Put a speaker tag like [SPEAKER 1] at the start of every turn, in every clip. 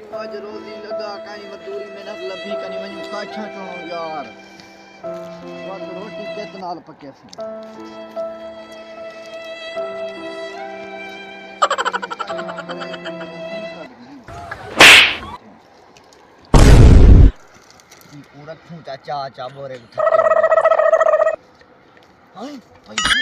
[SPEAKER 1] आज रोजी लगा काई मजदूरी मेहनत लभी कनी वणु काछा चो यार वत रोटी केतनाल पके सी पूरा खूं चा बोरे थके हाय पैसे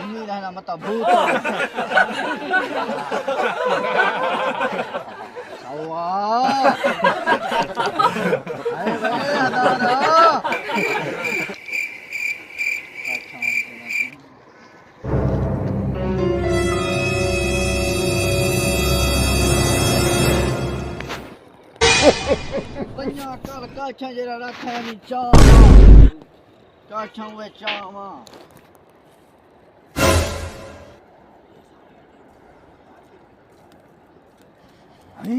[SPEAKER 1] ini dah nama tabut awak ayo ada banyak kal kaca jera rakha ni cha kaca we cha ma ai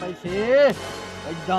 [SPEAKER 1] पैसे ऐदा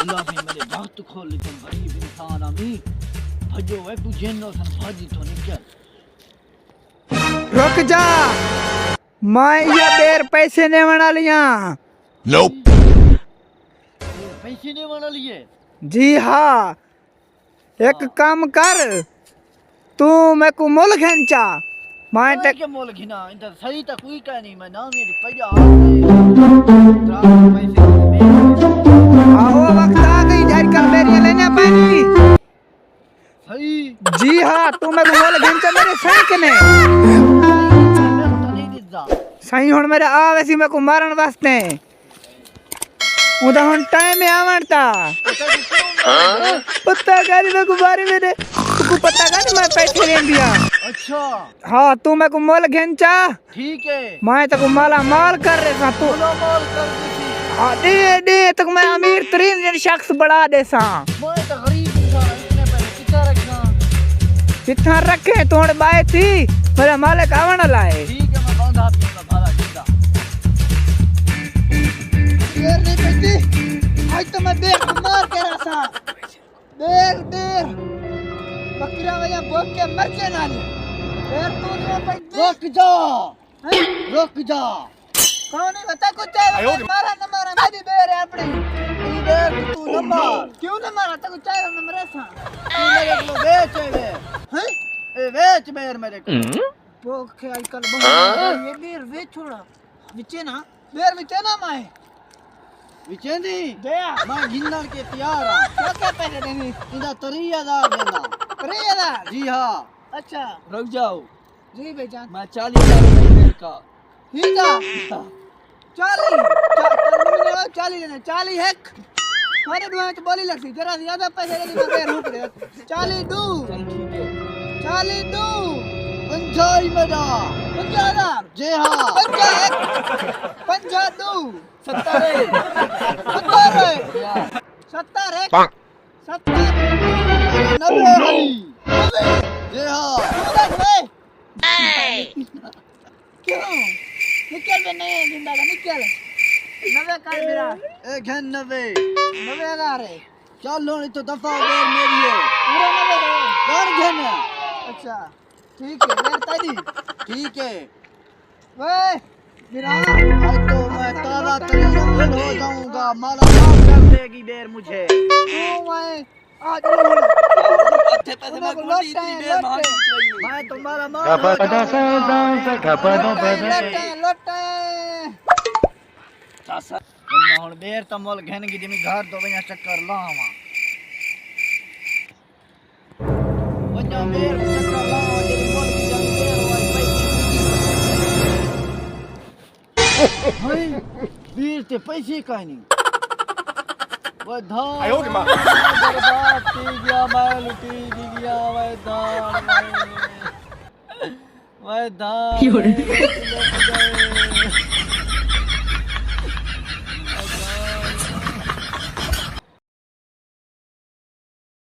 [SPEAKER 1] अल्लाह भी मेरे वक्त खोल लेकिन गरीब इंसान आमी भजो है तू जेनो सन भाजी तो निकल
[SPEAKER 2] रुक जा मैं ये देर पैसे देवण लिया
[SPEAKER 3] Nope.
[SPEAKER 1] पैसे देवण लिए
[SPEAKER 2] जी हाँ एक काम कर तू मैं को मोल खेंचा मैं तक
[SPEAKER 1] के मोल घिना इंदा सही तक कोई का नहीं मैं ना मेरी पैया पैसे
[SPEAKER 2] आओ वक्त आ गई जारी कर मेरी लेने पानी
[SPEAKER 1] सही
[SPEAKER 2] जी हाँ तू मैं को मोल खेंचा मेरे सही कने सही हुन मेरे आ वैसी मैं को मारन वास्ते उदा हुन टाइम में आवणता पता गाड़ी में गुब्बारे मेरे तू पता गाड़ी मैं पैसे ले दिया
[SPEAKER 1] अच्छा
[SPEAKER 2] हाँ तू मैं को मोल घेंचा
[SPEAKER 1] ठीक है
[SPEAKER 2] मैं तक माला माल कर रहे था तू
[SPEAKER 1] मोल कर दी
[SPEAKER 2] हाँ दे तक मैं अमीर तरीन शख्स बढ़ा दे सा
[SPEAKER 1] मैं तो गरीब इंसान इतने पैसे कितना रखना
[SPEAKER 2] कितना रखे तोड़ बाय थी मेरा मालिक आवण लाए
[SPEAKER 1] ठीक है मैं बांधा दूंगा भाड़ा जिंदा देर नहीं पैती आज तो मैं देर मार के रहा था देर बकरा भैया भोग के मर के ना ले देर तू नहीं पैती रुक जा कौन है बता कुछ चाहिए मारा न मारा मेरी देर है अपनी ये देर तू न मार क्यों न मारा तो कुछ चाहिए मैं मरे सा तू मेरे को बेच हैं ए बेच बेर मेरे को भोग के आजकल बहुत ये बेर बेच छोड़ा विचे ना बेर विचे ना मैं विचेंदी दया मैं गिनन के तैयार हूं क्या पैसे देनी इधर 3000 देना 3000 जी हां अच्छा रुक जाओ जी बेजान मैं 40000 रुपए का ठीक है 40 देना 40 है थारे दुआ तो बोली लगती जरा ज्यादा पैसे देने में देर रुक रे 40 दो चल ठीक है 40 दो 50 मेरा 50000 जी हां 50 दो 70 है 90 जी हाँ क्यों निकल भी नहीं है जिंदा का निकल 90 का मेरा 90,000 है चल लो नहीं तो दफा बेर मेरी है पूरा 90 है अच्छा ठीक है बेर तादी ठीक है वे मेरा आज तो मैं तारा तरीन हो जाऊंगा माला माफ कर देगी बेर मुझे मैं आज अच्छे पैसे मैं कोई इतनी बेर मांगी मैं तुम्हारा माल लटे सासा मैं हुन बेर त मोल घेन की जिमी घर तो वया चक्कर लावा वया बेर चक्कर लावा जेरी मोल की जानी बेर होई पैसे हाय बीस ते पैसे का नहीं वो धान बर्बाद की गया मैं लुटी गया मैं धान